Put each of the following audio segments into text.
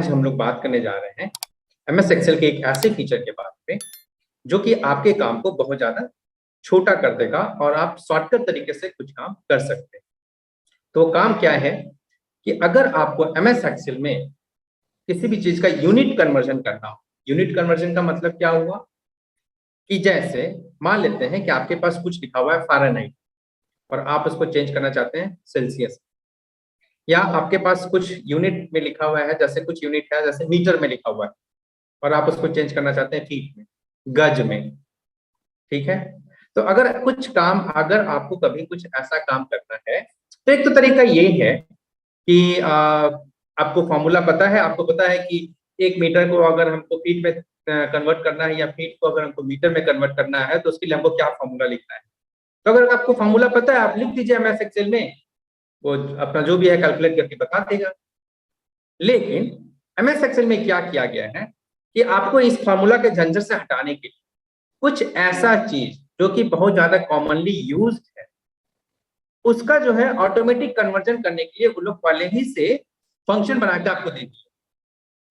आज हम लोग बात करने जा रहे हैं एमएस एक्सेल के एक ऐसे फीचर के बारे में जो कि आपके काम को बहुत ज्यादा छोटा कर देगा और आप शॉर्टकट तरीके से कुछ काम कर सकते हैं। तो काम क्या है कि अगर आपको एमएस एक्सेल में किसी भी चीज का यूनिट कन्वर्जन करना हो, यूनिट कन्वर्जन का मतलब क्या हुआ कि जैसे मान लेते हैं कि आपके पास कुछ लिखा हुआ है फ़ारेनहाइट और आप उसको चेंज करना चाहते हैं सेल्सियस, या आपके पास कुछ यूनिट में लिखा हुआ है, जैसे कुछ यूनिट है जैसे मीटर में लिखा हुआ है और आप उसको चेंज करना चाहते हैं फीट में, गज में। ठीक है, तो अगर आपको कभी कुछ ऐसा काम करना है तो एक तो तरीका ये है कि आपको फॉर्मूला पता है, आपको पता है कि 1 मीटर को अगर हमको फीट में कन्वर्ट करना है या फीट को अगर हमको मीटर में कन्वर्ट करना है तो उसके लिए हमको क्या फॉर्मूला लिखना है। तो अगर आपको फॉर्मूला पता है आप लिख दीजिए एमएस एक्सेल में, वो अपना जो भी है कैलकुलेट करके बता देगा। लेकिन एमएस एक्सेल में क्या किया गया है कि आपको इस फॉर्मूला के झंझट से हटाने के लिए कुछ ऐसा चीज जो कि बहुत ज्यादा कॉमनली यूज्ड है उसका जो है ऑटोमेटिक कन्वर्जन करने के लिए वो लोग पहले ही से फंक्शन बना के आपको दे दिए।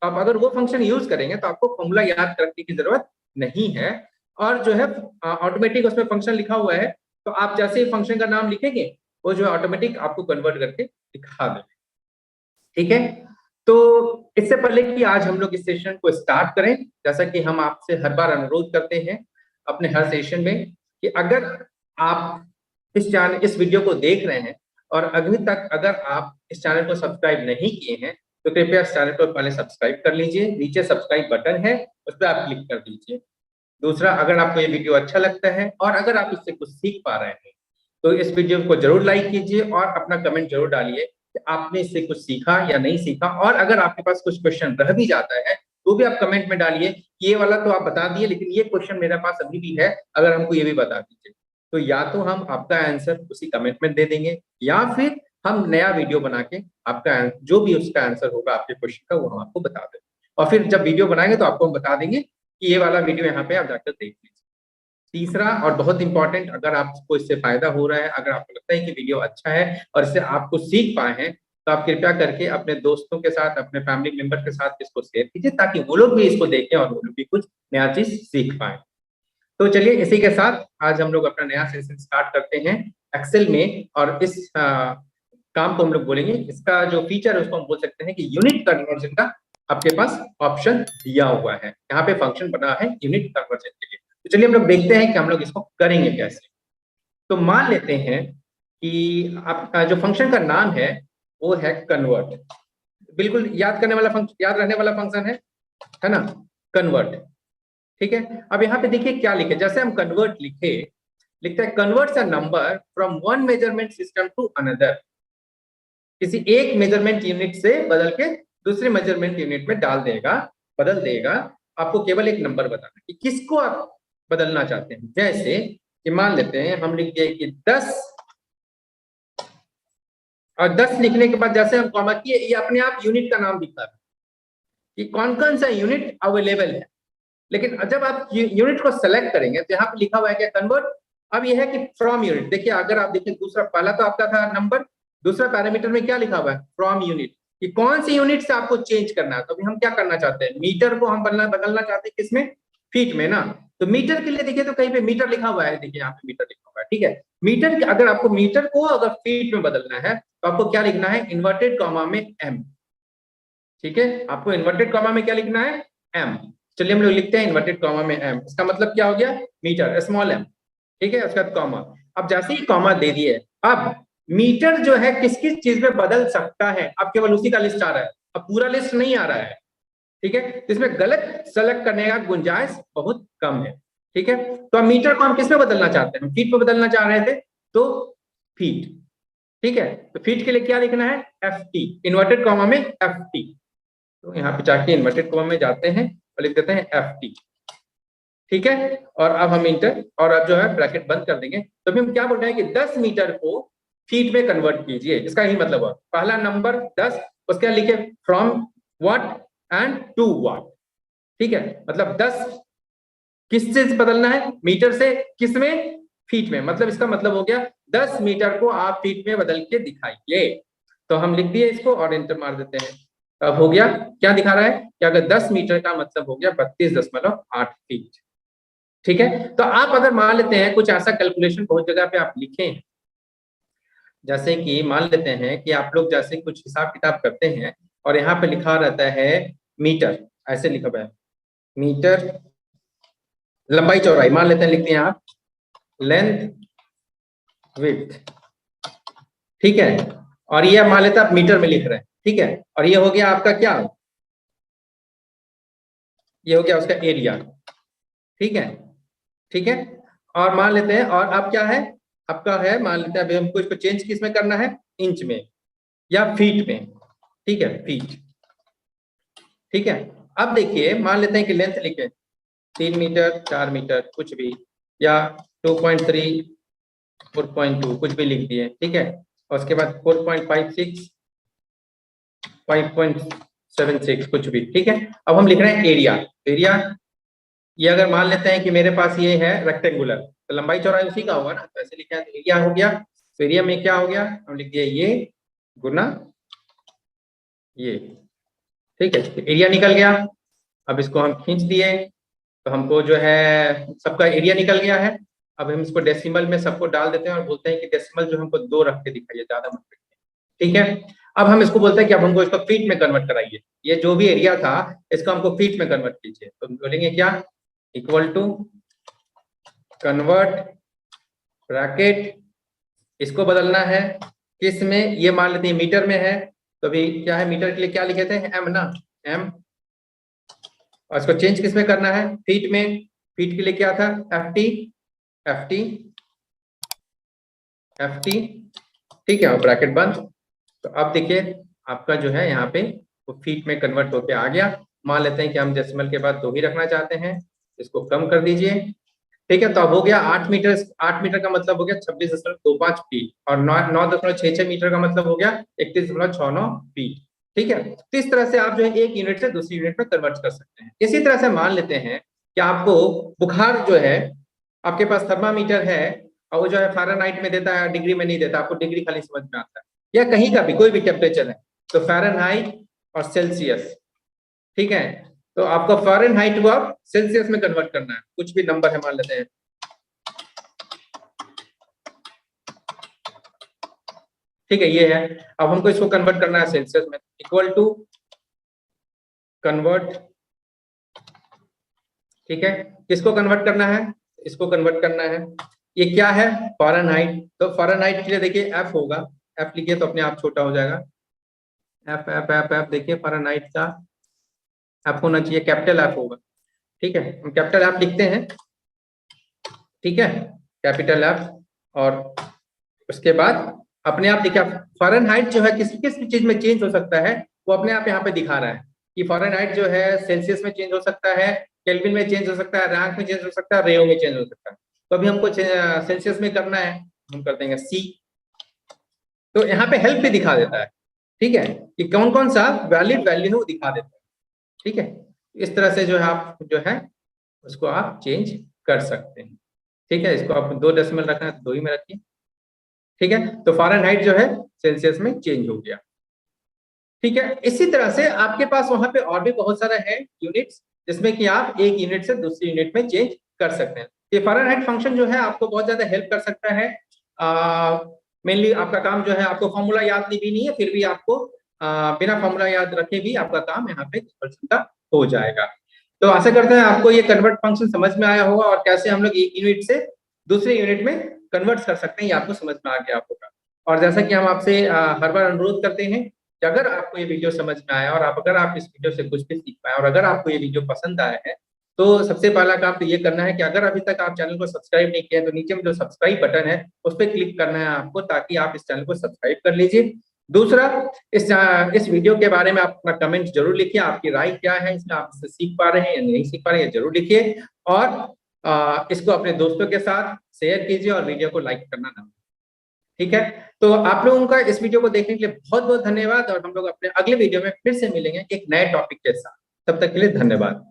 आप अगर वो फंक्शन यूज करेंगे तो आपको फॉर्मूला याद रखने की जरूरत नहीं है, और जो है ऑटोमेटिक उसमें फंक्शन लिखा हुआ है, तो आप जैसे ही फंक्शन का नाम लिखेंगे वो जो है ऑटोमेटिक आपको कन्वर्ट करके दिखा देगा। ठीक है, तो इससे पहले कि आज हम लोग इस सेशन को स्टार्ट करें, जैसा कि हम आपसे हर बार अनुरोध करते हैं अपने हर सेशन में कि अगर आप इस वीडियो को देख रहे हैं और अभी तक अगर आप इस चैनल को सब्सक्राइब नहीं किए हैं तो कृपया इस चैनल को पहले सब्सक्राइब कर लीजिए, नीचे सब्सक्राइब बटन है उस पर आप क्लिक कर दीजिए। दूसरा, अगर आपको ये वीडियो अच्छा लगता है और अगर आप इससे कुछ सीख पा रहे हैं तो इस वीडियो को जरूर लाइक कीजिए और अपना कमेंट जरूर डालिए कि आपने इससे कुछ सीखा या नहीं सीखा, और अगर आपके पास कुछ क्वेश्चन रह भी जाता है तो भी आप कमेंट में डालिए कि ये वाला तो आप बता दिए लेकिन ये क्वेश्चन मेरे पास अभी भी है, अगर हमको ये भी बता दीजिए। तो या तो हम आपका आंसर उसी कमेंट में दे देंगे या फिर हम नया वीडियो बना के आपका जो भी उसका आंसर होगा आपके क्वेश्चन का वो हम आपको बता देंगे, और फिर जब वीडियो बनाएंगे तो आपको हम बता देंगे कि ये वाला वीडियो यहाँ पे आप जाकर देख लीजिए। तीसरा और बहुत इंपॉर्टेंट, अगर आपको इससे फायदा हो रहा है, अगर आपको लगता है कि वीडियो अच्छा है और इससे आपको सीख पाए हैं, तो आप कृपया करके अपने दोस्तों के साथ, अपने फैमिली मेंबर के साथ इसको शेयर कीजिए ताकि वो लोग भी इसको देखें और वो लोग भी कुछ नया चीज सीख पाए। तो चलिए इसी के साथ आज हम लोग अपना नया सेशन स्टार्ट करते हैं एक्सेल में, और इस काम को हम लोग बोलेंगे, इसका जो फीचर है उसको हम बोल सकते हैं कि यूनिट कन्वर्जन का आपके पास ऑप्शन दिया हुआ है, यहाँ पे फंक्शन बना है यूनिट कन्वर्जन के लिए। तो चलिए हम लोग देखते हैं कि हम लोग इसको करेंगे कैसे। तो मान लेते हैं कि आपका जो फंक्शन का नाम है वो है कन्वर्ट, बिल्कुल याद करने वाला फंक्शन, याद रहने वाला फंक्शन है ना, कन्वर्ट। ठीक है, अब यहाँ पे देखिए क्या लिखे, जैसे हम कन्वर्ट लिखते हैं converts a number from one measurement system to another, किसी एक मेजरमेंट यूनिट से बदल के दूसरे मेजरमेंट यूनिट में बदल देगा। आपको केवल एक नंबर बताना कि किसको आप बदलना चाहते हैं। जैसे कि मान लेते हैं हम लिख दिए कि 10, और 10 लिखने के बाद जैसे हम कॉमा किए ये अपने आप यूनिट का नाम दिखा है कि कौन कौन सा यूनिट अवेलेबल है। लेकिन जब आप यूनिट को सेलेक्ट करेंगे तो यहाँ पे लिखा हुआ है क्या, कन्वर्ट। अब यह है कि फ्रॉम यूनिट, देखिए अगर आप देखिए दूसरा, पहला तो आपका था नंबर, दूसरा पैरामीटर में क्या लिखा हुआ है, फ्रॉम यूनिट, कि कौन सी यूनिट से आपको चेंज करना है। तो अभी हम क्या करना चाहते हैं, मीटर को हम बदलना चाहते हैं किसमें, फीट में ना। तो मीटर के लिए देखिए तो कहीं पे मीटर लिखा हुआ है, देखिए यहाँ पे मीटर लिखा हुआ है। ठीक है, मीटर अगर आपको मीटर को अगर फीट में बदलना है तो आपको क्या लिखना है, इन्वर्टेड कॉमा में एम। ठीक है, आपको इन्वर्टेड कॉमा में क्या लिखना है, एम। चलिए हम लोग लिखते हैं इन्वर्टेड कॉमा में एम, इसका मतलब क्या हो गया, मीटर, स्मॉल एम। ठीक है, उसके बाद कॉमा। अब जैसे ही कॉमा दे दिए, अब मीटर जो है किस किस चीज में बदल सकता है, अब केवल उसी का लिस्ट आ रहा है, अब पूरा लिस्ट नहीं आ रहा है। ठीक है, इसमें गलत सेलेक्ट करने का गुंजाइश बहुत कम है। ठीक है, तो अब मीटर को हम किस में बदलना चाहते हैं, फीट में बदलना चाह रहे थे तो फीट। ठीक है, तो फीट के लिए क्या लिखना है, एफ टी, इन्वर्टेड कॉमा में एफ टी। तो यहाँ पे जाके इन्वर्टेड कॉमा में जाते हैं और लिख देते हैं एफ टी। ठीक है, और अब हम इंटर, और अब जो है ब्रैकेट बंद कर देंगे। तो अभी हम क्या बोल रहे हैं कि 10 मीटर को फीट में कन्वर्ट कीजिए, इसका ही मतलब है पहला नंबर 10, उसके बाद लिखे from what and to what. ठीक है, मतलब 10 किस से बदलना है, मीटर से, किस में, फीट में। मतलब इसका मतलब हो गया 10 मीटर को आप फीट में बदल के दिखाइए। तो हम लिख दिए इसको और एंटर मार देते हैं। अब हो गया, क्या दिखा रहा है कि अगर 10 मीटर का मतलब हो गया 32.8 फीट। ठीक है, तो आप अगर मान लेते हैं कुछ ऐसा कैलकुलेशन बहुत जगह पे आप लिखे हैं, जैसे कि मान लेते हैं कि आप लोग जैसे कुछ हिसाब किताब करते हैं और यहाँ पे लिखा रहता है मीटर, ऐसे लिखा हुआ है मीटर लंबाई चौड़ाई, मान लेते हैं लिखते हैं आप लेंथ विड्थ, ठीक है, और ये मान लेते हैं आप मीटर में लिख रहे हैं, ठीक है, और ये हो गया आपका क्या, ये हो गया उसका एरिया, ठीक है, ठीक है, और मान लेते हैं और अब क्या है आपका है, मान लेते हैं अभी हमको इसको चेंज किस में करना है, इंच में या फीट में, ठीक है, फीट, ठीक है। अब देखिए मान लेते हैं कि लेंथ लिखे 3 मीटर 4 मीटर कुछ भी, या 2.3 4.2 कुछ भी लिख दिए, ठीक है, और उसके बाद 4.56 5.76 कुछ भी, ठीक है। अब हम लिख रहे हैं एरिया, एरिया ये अगर मान लेते हैं कि मेरे पास ये है रेक्टेंगुलर, तो लंबाई चौड़ाई उसी का होगा ना, तो ऐसे लिखा है तो एरिया हो गया, तो एरिया में क्या हो गया, हम लिख दिए ये गुना ये, ठीक है, तो एरिया निकल गया। अब इसको हम खींच दिए तो हमको जो है सबका एरिया निकल गया है। अब हम इसको डेसिमल में सबको डाल देते हैं और बोलते हैं कि डेसिमल जो हमको 2 रख के दिखाइए, ज्यादा मत रखिए, ठीक है। अब हम इसको बोलते हैं कि अब हमको इसको फीट में कन्वर्ट कराइए, ये जो भी एरिया था इसको हमको फीट में कन्वर्ट कीजिए, तो बोलेंगे क्या, इक्वल टू कन्वर्ट ब्रैकेट, इसको बदलना है किस में, ये मान लेते हैं मीटर में है, तो अभी क्या है मीटर के लिए क्या लिखे थे एम ना, एम, और इसको चेंज किस में करना है, फीट में, फीट के लिए क्या था F T, F T, F T, ठीक है, और ब्रैकेट बंद। तो अब देखिए आपका जो है यहाँ पे वो फीट में कन्वर्ट होके आ गया। मान लेते हैं कि हम डेसिमल के बाद 2 ही रखना चाहते हैं, इसको कम कर दीजिए, ठीक है, तो अब हो गया 8 मीटर, 8 मीटर का मतलब हो गया 26.25 फीट, और 9.66 मीटर का मतलब हो गया 31.69 फीट, ठीक है। तो इस तरह से आप जो है एक यूनिट से दूसरी यूनिट में कन्वर्ट कर सकते हैं। इसी तरह से मान लेते हैं कि आपको बुखार जो है, आपके पास थर्मामीटर है और वो जो है फ़ारेनहाइट में देता है, डिग्री में नहीं देता, आपको डिग्री खाली समझ में आता है, या कहीं का भी कोई भी टेम्परेचर है, तो फ़ारेनहाइट और सेल्सियस, ठीक है, तो आपको फ़ारेनहाइट को आप सेल्सियस में कन्वर्ट करना है, कुछ भी नंबर है मान लेते हैं, ठीक है, ये है। अब हमको इसको कन्वर्ट करना है सेल्सियस में, इक्वल टू कन्वर्ट, ठीक है, किसको कन्वर्ट करना है, इसको कन्वर्ट करना है, ये क्या है फ़ारेनहाइट, तो फ़ारेनहाइट के लिए देखिए एफ होगा, एफ लिखिए तो अपने आप छोटा हो जाएगा, एफ एफ एफ एफ देखिए फ़ारेनहाइट का एफ होना चाहिए, कैपिटल एफ होगा, ठीक है, हम कैपिटल एफ लिखते हैं, ठीक है, कैपिटल एफ, और उसके बाद अपने आप देखिए फ़ारेनहाइट जो है किसी किस चीज में चेंज हो सकता है, वो अपने आप यहाँ पे दिखा रहा है कि फ़ारेनहाइट जो है सेल्सियस में चेंज हो सकता है, केल्विन में चेंज हो सकता है, रैंक में चेंज हो सकता है, रेयो में चेंज हो सकता है। तो अभी हमको सेल्सियस में करना है, हम कर देंगे सी, तो यहाँ पे हेल्प भी दिखा देता है, ठीक है, कि कौन कौन सा वैलिड वैल्यू दिखा देता है, ठीक है। इस तरह से जो है आप जो है उसको आप चेंज कर सकते हैं, ठीक है, इसको आप 2 डेसिमल रखना है तो 2 ही में रखिए, ठीक है, तो फ़ारेनहाइट जो है सेल्सियस में चेंज हो गया, ठीक है। इसी तरह से आपके पास वहां पे और भी बहुत सारा है यूनिट्स, जिसमें कि आप एक यूनिट से दूसरी यूनिट में चेंज कर सकते हैं। ये फ़ारेनहाइट फंक्शन जो है आपको बहुत ज्यादा हेल्प कर सकता है, मेनली आपका काम जो है, आपको फॉर्मूला याद भी नहीं है फिर भी आपको बिना फॉर्मूला याद रखे भी आपका काम यहाँ पे 1% का हो जाएगा। तो आशा करते हैं आपको ये कन्वर्ट फंक्शन समझ में आया होगा, और कैसे हम लोग एक यूनिट से दूसरे यूनिट में कन्वर्ट कर सकते हैं ये आपको समझ में आ गया होगा। और जैसा कि हम आपसे हर बार अनुरोध करते हैं कि अगर आपको ये वीडियो समझ में आया और अगर आप इस वीडियो से कुछ भी सीख पाए और अगर आपको ये वीडियो पसंद आया है, तो सबसे पहला काम तो ये करना है कि अगर अभी तक आप चैनल को सब्सक्राइब नहीं किया है तो नीचे में जो सब्सक्राइब बटन है उस पर क्लिक करना है आपको, ताकि आप इस चैनल को सब्सक्राइब कर लीजिए। दूसरा, इस वीडियो के बारे में आप अपना कमेंट जरूर लिखिए, आपकी राय क्या है, इसमें आप इससे सीख पा रहे हैं या नहीं सीख पा रहे हैं जरूर लिखिए, और इसको अपने दोस्तों के साथ शेयर कीजिए और वीडियो को लाइक करना ना, ठीक है। तो आप लोगों का इस वीडियो को देखने के लिए बहुत बहुत धन्यवाद, और हम लोग अपने अगले वीडियो में फिर से मिलेंगे एक नए टॉपिक के साथ। तब तक के लिए धन्यवाद।